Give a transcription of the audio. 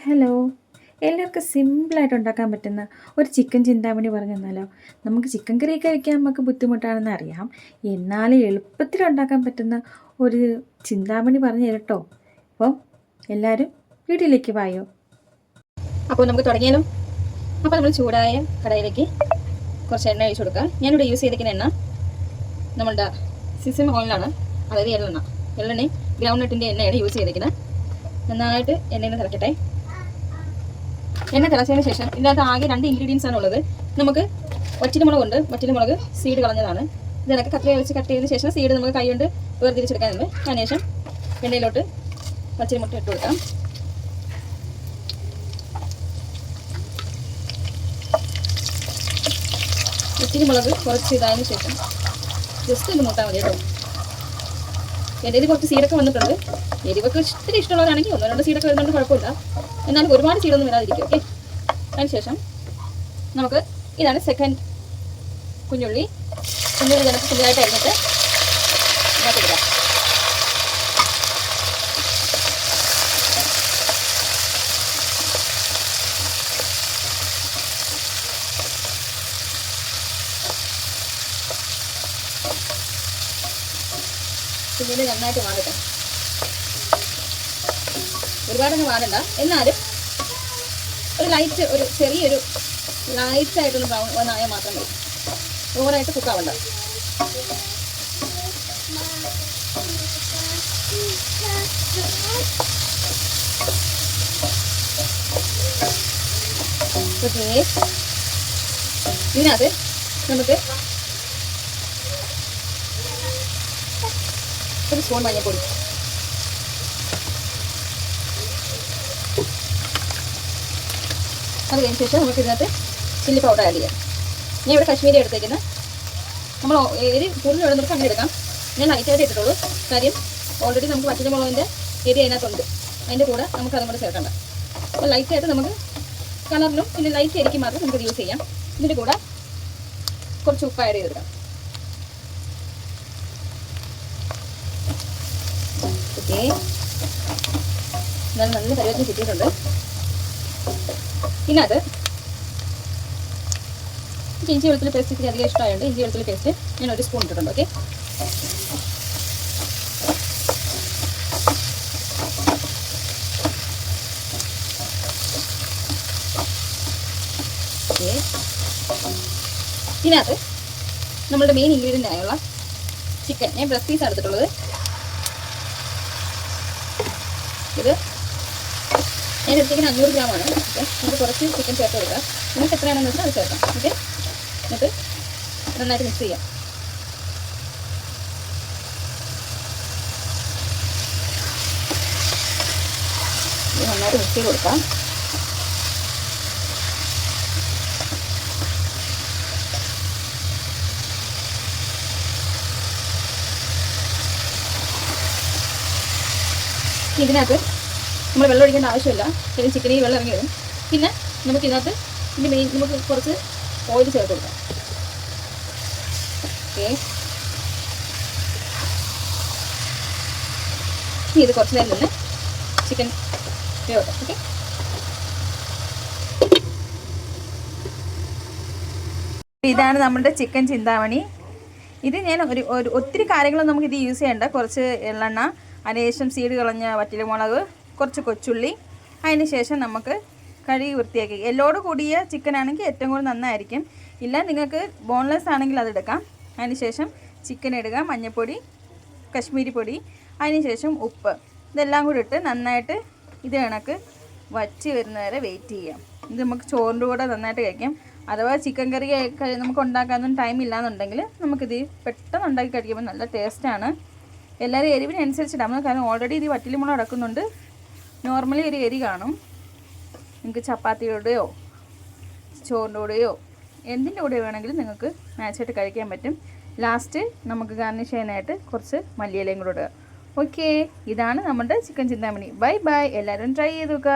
Hello, എല്ലാവർക്കും സിമ്പിളായിട്ട് ഉണ്ടാക്കാൻ പറ്റുന്ന ഒരു ചിക്കൻ ചിന്താമണി പറഞ്ഞു തന്നാലോ? നമുക്ക് ചിക്കൻ കറിയൊക്കെ വയ്ക്കാൻ നമുക്ക് ബുദ്ധിമുട്ടാണെന്ന് അറിയാം. എന്നാലും എളുപ്പത്തിൽ ഉണ്ടാക്കാൻ പറ്റുന്ന ഒരു ചിന്താമണി പറഞ്ഞു തരട്ടോ. അപ്പോൾ എല്ലാവരും വീട്ടിലേക്ക് വായോ. അപ്പോൾ നമുക്ക് തുടങ്ങിയാലോ. അപ്പോൾ നമ്മൾ ചൂടായ കടയിലേക്ക് കുറച്ച് എണ്ണ ഒഴിച്ചു കൊടുക്കുക. ഞാനിവിടെ യൂസ് ചെയ്തിരിക്കുന്ന എണ്ണ നമ്മളുടെ സിസിം ഓയിലാണ്, അതായത് എള്ളെണ്ണ ഗ്രൗണ്ട് നട്ടിൻ്റെ എണ്ണയാണ് യൂസ് ചെയ്തിരിക്കുന്നത്. നന്നായിട്ട് എണ്ണയിൽ തിളക്കട്ടെ. എണ്ണ തിളച്ചതിന് ശേഷം ഇതിനകത്ത് ആകെ 2 ഇൻഗ്രീഡിയൻസ് ആണ് ഉള്ളത്. നമുക്ക് വറ്റൽമുളകുണ്ട്. വറ്റൽമുളക് സീഡ് കളഞ്ഞതാണ്. ഇതിനൊക്കെ കത്രിക വെച്ച് കട്ട് ചെയ്തതിന് ശേഷം സീഡ് നമുക്ക് കൈ കൊണ്ട് വേർതിരിച്ചെടുക്കാനുണ്ട്. അതിനുശേഷം എണ്ണയിലോട്ട് പച്ചമുട്ട ഇട്ട് കൊടുക്കാം. വറ്റൽമുളക് കുറച്ച് ഇതായതിനു ശേഷം ജസ്റ്റ് ഒന്ന് മൂട്ടാൽ മതി കേട്ടോ. എൻ്റെ ഇത് കുറച്ച് സീഡൊക്കെ വന്നിട്ടുണ്ട്. എരിവൊക്കെ ഇത്തിരി ഇഷ്ടമുള്ളവരാണെങ്കിൽ 1-2 സീഡൊക്കെ വരുന്നുണ്ട്, കുഴപ്പമില്ല. എന്നാലും ഒരുപാട് സീഡൊന്നും വരാതിരിക്കും. ഓക്കെ, അതിനുശേഷം നമുക്ക് ഇതാണ് സെക്കൻഡ് കുഞ്ഞുള്ളി ഇതിനകത്ത് പുതിയതായിട്ട് അരിഞ്ഞിട്ട് ഇതിനകത്ത് ഇടാം. പിന്നീട് നന്നായിട്ട് വാടട്ടെ. ഒരുപാടൊന്നും വാടണ്ട, എന്നാലും ഒരു ലൈറ്റ്, ഒരു ചെറിയൊരു ലൈറ്റായിട്ടൊന്ന് ബ്രൗൺ വന്നായാൽ മാത്രം മതി. ഓവറായിട്ട് കുക്കാവണ്ട. ഓക്കേ, ഇതിനകത്ത് നമുക്ക് ഒരു സ്പൂൺ മഞ്ഞൾപ്പൊടി, അത് കഴിഞ്ഞ ശേഷം നമുക്ക് ഇതിനകത്ത് ചില്ലി പൗഡർ ആഡ് ചെയ്യാം. ഞാൻ ഇവിടെ കശ്മീരി എടുത്തേക്കുന്നത്. നമ്മൾ എരി കൂടുതൽ ഇടുന്നവർക്ക് അങ്ങനെ എടുക്കാം. ഞാൻ ലൈറ്റായിട്ട് ഇട്ടിട്ടുള്ളൂ. കാര്യം ഓൾറെഡി നമുക്ക് പച്ചമുളകിൻ്റെ എരി അതിനകത്തുണ്ട്. അതിൻ്റെ കൂടെ നമുക്ക് അതും കൂടെ ചേർക്കണ്ട. അപ്പോൾ ലൈറ്റായിട്ട് നമുക്ക് കളറിനും പിന്നെ ലൈറ്റ് എരിക്ക് മാത്രം നമുക്ക് യൂസ് ചെയ്യാം. ഇതിൻ്റെ കൂടെ കുറച്ച് ഉപ്പ് ആഡ് ചെയ്തെടുക്കാം. ഓക്കെ, എന്നാലും നല്ല കറിവേപ്പില കിട്ടിയിട്ടുണ്ട്. ഇതിനകത്ത് ഇഞ്ചി വെളുത്തുള്ളി പേസ്റ്റ് ഇത്തിരി അധികം ഇഷ്ടമായതുകൊണ്ട് ഇഞ്ചി വെളുത്തുള്ളി പേസ്റ്റ് ഞാൻ 1 സ്പൂൺ ഇട്ടിട്ടുണ്ട്. ഓക്കെ, ഇതിനകത്ത് നമ്മളുടെ മെയിൻ ഇൻഗ്രീഡിയൻ്റ് ആയുള്ള ചിക്കൻ, ഞാൻ ബ്രസ്റ്റ് പീസാണ് എടുത്തിട്ടുള്ളത്. ഇത് ഞാൻ എടുത്തേക്കുന്ന 500 ഗ്രാമാണ്. ഓക്കെ, നമുക്ക് കുറച്ച് ചിക്കൻ ചേർത്ത് കൊടുക്കാം. നിങ്ങൾക്ക് എത്രയാണെന്ന് വെച്ചാൽ അത് ചേർക്കാം. ഓക്കെ, എന്നിട്ട് നന്നായിട്ട് മിക്സ് ചെയ്യാം. ഇത് നന്നായിട്ട് മിക്സ് ചെയ്ത് കൊടുക്കാം. ഇതിനകത്ത് നമ്മൾ വെള്ളം ഒഴിക്കേണ്ട ആവശ്യമില്ല. ശരി, ചിക്കനിൽ വെള്ളം ഇറങ്ങി വരും. പിന്നെ നമുക്ക് ഇതിനകത്ത് നമുക്ക് കുറച്ച് ഓയിൽ ചേർത്ത് കൊടുക്കാം. ഓക്കെ, ഇത് കുറച്ച് നേരം നിന്ന് ചിക്കൻ വേവട്ടെ. ഓക്കെ, ഇതാണ് നമ്മുടെ ചിക്കൻ ചിന്താമണി. ഇത് ഞാൻ ഒത്തിരി കാര്യങ്ങളൊന്നും നമുക്ക് ഇത് യൂസ് ചെയ്യേണ്ട. കുറച്ച് എള്ളെണ്ണ, അതിനുശേഷം സീഡ് കളഞ്ഞ വറ്റൽമുളക്, കുറച്ച് കൊച്ചുള്ളി, അതിന് ശേഷം നമുക്ക് കഴുകി വൃത്തിയാക്കി. എല്ലോട് കൂടിയ ചിക്കൻ ആണെങ്കിൽ ഏറ്റവും കൂടുതൽ നന്നായിരിക്കും. ഇല്ല, നിങ്ങൾക്ക് ബോൺലെസ് ആണെങ്കിൽ അതെടുക്കാം. അതിന് ശേഷം ചിക്കൻ ഇടുക, മഞ്ഞൾപ്പൊടി, കശ്മീരി പൊടി, അതിന് ശേഷം ഉപ്പ്, ഇതെല്ലാം കൂടി ഇട്ട് നന്നായിട്ട് ഇത് കണക്ക് വച്ച് വരുന്നവരെ വെയിറ്റ് ചെയ്യാം. ഇത് നമുക്ക് ചോറിൻ്റെ കൂടെ നന്നായിട്ട് കഴിക്കാം. അഥവാ ചിക്കൻ കറി നമുക്ക് ഉണ്ടാക്കാനൊന്നും ടൈം ഇല്ലയെന്നുണ്ടെങ്കിൽ നമുക്കിത് പെട്ടെന്ന് ഉണ്ടാക്കി കഴിക്കുമ്പോൾ നല്ല ടേസ്റ്റാണ്. എല്ലാവരും എരിവിനനുസരിച്ചിടാം. കാരണം ഓൾറെഡി ഇത് വറ്റൽമുളക് അടക്കുന്നുണ്ട്. നോർമലി ഒരു എരി കാണും. നിങ്ങൾക്ക് ചപ്പാത്തിയുടെയോ ചോറിൻ്റെ കൂടെയോ എന്തിൻ്റെ കൂടെ വേണമെങ്കിലും നിങ്ങൾക്ക് മാച്ചായിട്ട് കഴിക്കാൻ പറ്റും. ലാസ്റ്റ് നമുക്ക് ഗാർണിഷ് ചെയ്യാനായിട്ട് കുറച്ച് മല്ലിയിലയും കൂടെ ഇടുക. ഓക്കെ, ഇതാണ് നമ്മുടെ ചിക്കൻ ചിന്താമണി. ബൈ ബൈ, എല്ലാവരും ട്രൈ ചെയ്ത് നോക്കുക.